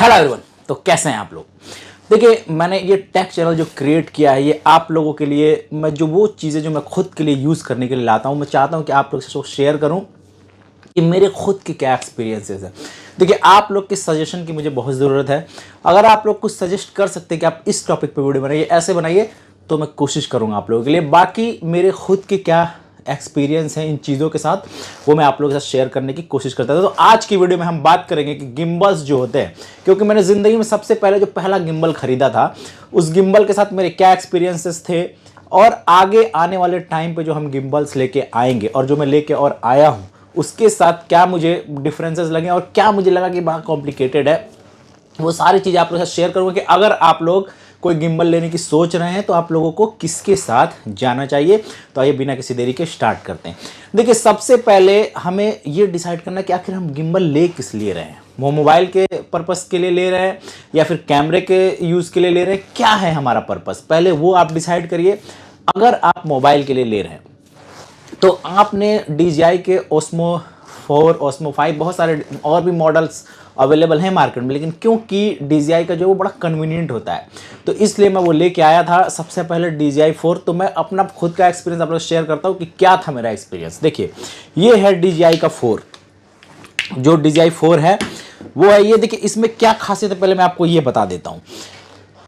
Hello everyone. तो कैसे हैं आप लोग। देखिए, मैंने ये टेक चैनल जो क्रिएट किया है ये आप लोगों के लिए, मैं जो वो चीज़ें जो मैं खुद के लिए यूज़ करने के लिए लाता हूँ, मैं चाहता हूँ कि आप लोग से शेयर करूँ कि मेरे खुद के क्या एक्सपीरियंसेस हैं। देखिए, आप लोग के सजेशन की मुझे बहुत ज़रूरत है। अगर आप लोग कुछ सजेस्ट कर सकते हैं कि आप इस टॉपिक पे वीडियो बनाइए, ऐसे बनाइए, तो मैं कोशिश करूँगा आप लोगों के लिए। बाकी मेरे खुद के क्या एक्सपीरियंस है इन चीज़ों के साथ, वो मैं आप लोगों के साथ शेयर करने की कोशिश करता था। तो आज की वीडियो में हम बात करेंगे कि गिम्बल्स जो होते हैं, क्योंकि मैंने ज़िंदगी में सबसे पहले जो पहला गिम्बल खरीदा था, उस गिम्बल के साथ मेरे क्या एक्सपीरियंसेस थे, और आगे आने वाले टाइम पे जो हम गिम्बल्स लेके आएंगे और जो मैं लेके और आया हूँ, उसके साथ क्या मुझे डिफरेंसेस लगे और क्या मुझे लगा कि बहुत कॉम्प्लिकेटेड है, वो सारी चीज़ आप लोगों के साथ शेयर करूँगा कि अगर आप लोग कोई गिम्बल लेने की सोच रहे हैं तो आप लोगों को किसके साथ जाना चाहिए। तो आइए बिना किसी देरी के स्टार्ट करते हैं। देखिए, सबसे पहले हमें ये डिसाइड करना है कि आखिर हम गिम्बल ले किस लिए रहे हैं। वो मोबाइल के पर्पस के लिए ले रहे हैं या फिर कैमरे के यूज़ के लिए ले रहे हैं, क्या है हमारा पर्पस, पहले वो आप डिसाइड करिए। अगर आप मोबाइल के लिए ले रहे हैं तो आपने DJI के Osmo 4, Osmo 5, बहुत सारे और भी मॉडल्स अवेलेबल हैं मार्केट में, लेकिन क्योंकि DJI का जो वो बड़ा कन्वीनियंट होता है, तो इसलिए मैं वो लेके आया था सबसे पहले DJI 4। तो मैं अपना खुद का एक्सपीरियंस आप लोग शेयर करता हूँ कि क्या था मेरा एक्सपीरियंस। देखिए, ये है DJI का 4, जो DJI 4 है वो है ये। देखिए, इसमें क्या खासियत है पहले मैं आपको ये बता देता हूँ।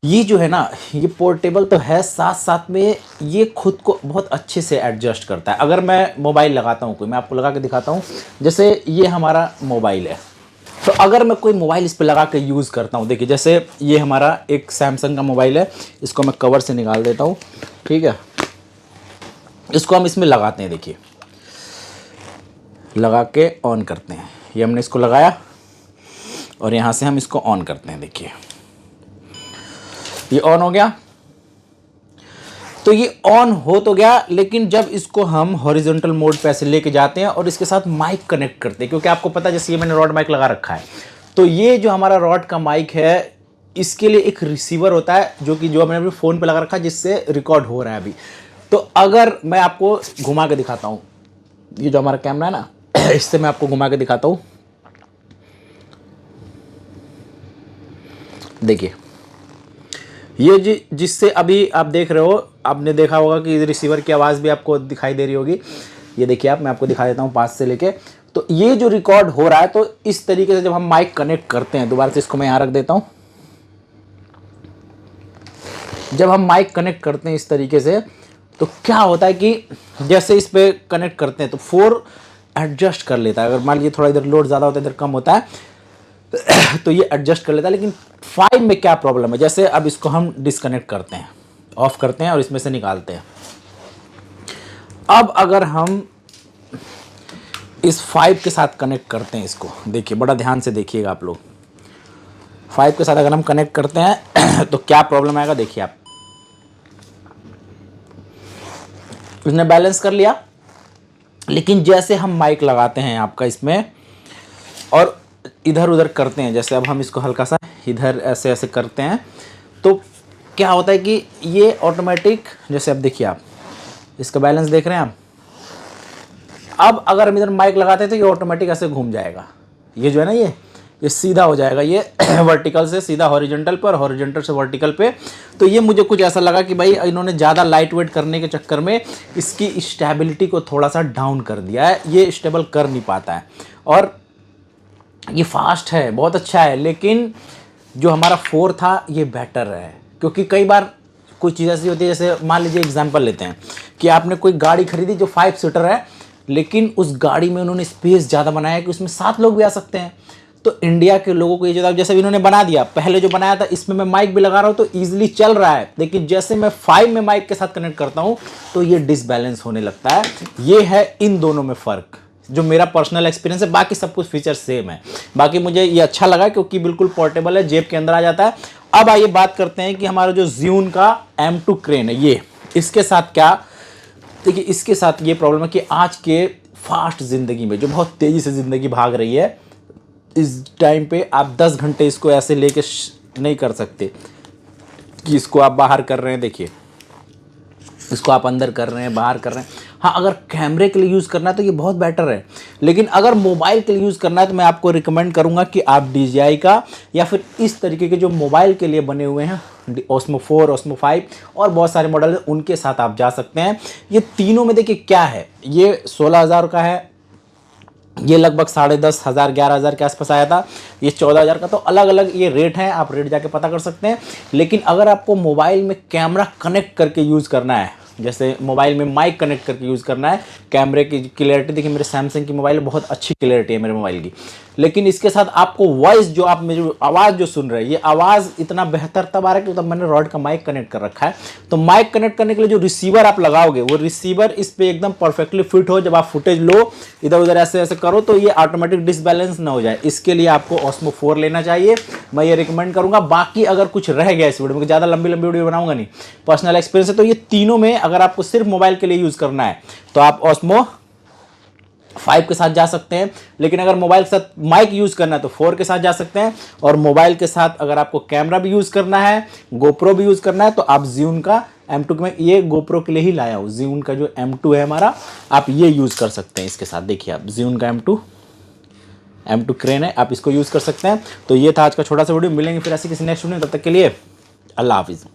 ये जो है ना, ये पोर्टेबल तो है, साथ साथ में ये खुद को बहुत अच्छे से एडजस्ट करता है। अगर मैं मोबाइल लगाता हूँ कोई, मैं आपको लगा के दिखाता हूँ। जैसे ये हमारा मोबाइल है, तो अगर मैं कोई मोबाइल इस पे लगा के यूज़ करता हूँ, देखिए जैसे ये हमारा एक सैमसंग का मोबाइल है, इसको मैं कवर से निकाल देता हूँ, ठीक है। इसको हम इसमें लगाते हैं, देखिए लगा के ऑन करते हैं। ये हमने इसको लगाया और यहाँ से हम इसको ऑन करते हैं, देखिए ये ऑन हो गया। तो ये ऑन हो तो गया, लेकिन जब इसको हम हॉरिजॉन्टल मोड पे ऐसे लेके जाते हैं और इसके साथ माइक कनेक्ट करते हैं, क्योंकि आपको पता है जैसे ये मैंने रॉड माइक लगा रखा है, तो ये जो हमारा रॉड का माइक है, इसके लिए एक रिसीवर होता है जो मैंने अपने फ़ोन पे लगा रखा है, जिससे रिकॉर्ड हो रहा है अभी। तो अगर मैं आपको घुमा के दिखाता हूँ, ये जो हमारा कैमरा है ना, इससे मैं आपको घुमा के दिखाता हूँ। देखिए, ये जिससे अभी आप देख रहे हो, आपने देखा होगा कि रिसीवर की आवाज़ भी आपको दिखाई दे रही होगी। ये देखिए मैं आपको दिखा देता हूँ पास से लेके। तो ये जो रिकॉर्ड हो रहा है, तो इस तरीके से जब हम माइक कनेक्ट करते हैं, दोबारा से इसको मैं यहाँ रख देता हूँ। जब हम माइक कनेक्ट करते हैं इस तरीके से, तो क्या होता है कि जैसे इस पर कनेक्ट करते हैं तो 4 एडजस्ट कर लेता है। अगर मान लीजिए थोड़ा इधर लोड ज़्यादा होता है, इधर कम होता है, तो ये एडजस्ट कर लेता है। लेकिन 5 में क्या प्रॉब्लम है, जैसे अब इसको हम डिस्कनेक्ट करते हैं, ऑफ करते हैं और इसमें से निकालते हैं। अब अगर हम इस 5 के साथ कनेक्ट करते हैं इसको, देखिए बड़ा ध्यान से देखिएगा आप लोग। 5 के साथ अगर हम कनेक्ट करते हैं तो क्या प्रॉब्लम आएगा, देखिए आप। उसने बैलेंस कर लिया, लेकिन जैसे हम माइक लगाते हैं आपका इसमें और इधर उधर करते हैं, जैसे अब हम इसको हल्का सा इधर ऐसे ऐसे करते हैं, तो क्या होता है कि ये ऑटोमेटिक, जैसे अब देखिए आप इसका बैलेंस देख रहे हैं आप। अब अगर हम इधर माइक लगाते हैं तो ये ऑटोमेटिक ऐसे घूम जाएगा। ये जो है ना, ये सीधा हो जाएगा, ये वर्टिकल से सीधा हॉरिजॉन्टल पर, हॉरिजॉन्टल से वर्टिकल पे। तो ये मुझे कुछ ऐसा लगा कि भाई इन्होंने ज़्यादा लाइट वेट करने के चक्कर में इसकी स्टेबिलिटी को थोड़ा सा डाउन कर दिया है, ये स्टेबल कर नहीं पाता है। और ये फास्ट है, बहुत अच्छा है, लेकिन जो हमारा 4 था ये बेटर है। क्योंकि कई बार कुछ चीज़ ऐसी होती है, जैसे मान लीजिए एग्जांपल लेते हैं कि आपने कोई गाड़ी खरीदी जो 5 सीटर है, लेकिन उस गाड़ी में उन्होंने स्पेस ज़्यादा बनाया कि उसमें 7 लोग भी आ सकते हैं। तो इंडिया के लोगों को ये जो, जैसे इन्होंने बना दिया, पहले जो बनाया था इसमें मैं माइक भी लगा रहा हूँ तो ईजिली चल रहा है, लेकिन जैसे मैं 5 में माइक के साथ कनेक्ट करता हूँ तो ये डिसबैलेंस होने लगता है। ये है इन दोनों में फ़र्क, जो मेरा पर्सनल एक्सपीरियंस है। बाकी सब कुछ फीचर सेम है। बाकी मुझे ये अच्छा लगा क्योंकि बिल्कुल पोर्टेबल है, जेब के अंदर आ जाता है। अब आइए बात करते हैं कि हमारा जो ज़्यून का M2 क्रेन है, ये इसके साथ क्या। देखिए, इसके साथ ये प्रॉब्लम है कि आज के फास्ट ज़िंदगी में, जो बहुत तेज़ी से ज़िंदगी भाग रही है, इस टाइम पे आप 10 घंटे इसको ऐसे लेके नहीं कर सकते कि इसको आप बाहर कर रहे हैं। देखिए, इसको आप अंदर कर रहे हैं, बाहर कर रहे हैं। हाँ, अगर कैमरे के लिए यूज़ करना है तो ये बहुत बेटर है, लेकिन अगर मोबाइल के लिए यूज़ करना है तो मैं आपको रिकमेंड करूंगा कि आप DJI का या फिर इस तरीके के जो मोबाइल के लिए बने हुए हैं Osmo 4, Osmo 5 और बहुत सारे मॉडल हैं, उनके साथ आप जा सकते हैं। ये तीनों में देखिए क्या है, ये 16,000 का है, ये लगभग 10,500 11,000 के आसपास आया था, ये 14,000 का। तो अलग अलग ये रेट हैं, आप रेट जाके पता कर सकते हैं। लेकिन अगर आपको मोबाइल में कैमरा कनेक्ट करके यूज़ करना है, जैसे मोबाइल में माइक कनेक्ट करके यूज़ करना है, कैमरे की क्लियरिटी देखिए मेरे सैमसंग की मोबाइल में बहुत अच्छी क्लियरिटी है मेरे मोबाइल की, लेकिन इसके साथ आपको वॉइस जो आप मेरी आवाज़ जो सुन रहे हैं, ये आवाज़ इतना बेहतर तब आ रहा है कि तब मैंने रॉड का माइक कनेक्ट कर रखा है। तो माइक कनेक्ट करने के लिए जो रिसीवर आप लगाओगे, वो रिसीवर इस पर एकदम परफेक्टली फिट हो। जब आप फुटेज लो, इधर उधर ऐसे ऐसे करो तो ये ऑटोमेटिक डिसबैलेंस ना हो जाए, इसके लिए आपको Osmo 4 लेना चाहिए, मैं ये रिकमेंड करूंगा। बाकी अगर कुछ रह गया इस वीडियो में, ज़्यादा लंबी लंबी वीडियो बनाऊंगा नहीं, पर्सनल एक्सपीरियंस है, तो ये तीनों में अगर आपको सिर्फ मोबाइल के लिए यूज़ करना है तो आप Osmo 5 के साथ जा सकते हैं। लेकिन अगर मोबाइल के साथ माइक यूज़ करना है तो 4 के साथ जा सकते हैं। और मोबाइल के साथ अगर आपको कैमरा भी यूज़ करना है, गोप्रो भी यूज़ करना है, तो आप Zhiyun का M2, में ये गोप्रो के लिए ही लाया हूँ, Zhiyun का जो M2 है हमारा, आप ये यूज़ कर सकते हैं इसके साथ। देखिए आप Zhiyun का M2 क्रेन है, आप इसको यूज़ कर सकते हैं। तो ये था आज का छोटा सा वीडियो, मिलेंगे फिर ऐसे किसी नेक्स्ट वीडियो में, तब तक के लिए अल्लाह हाफिज़।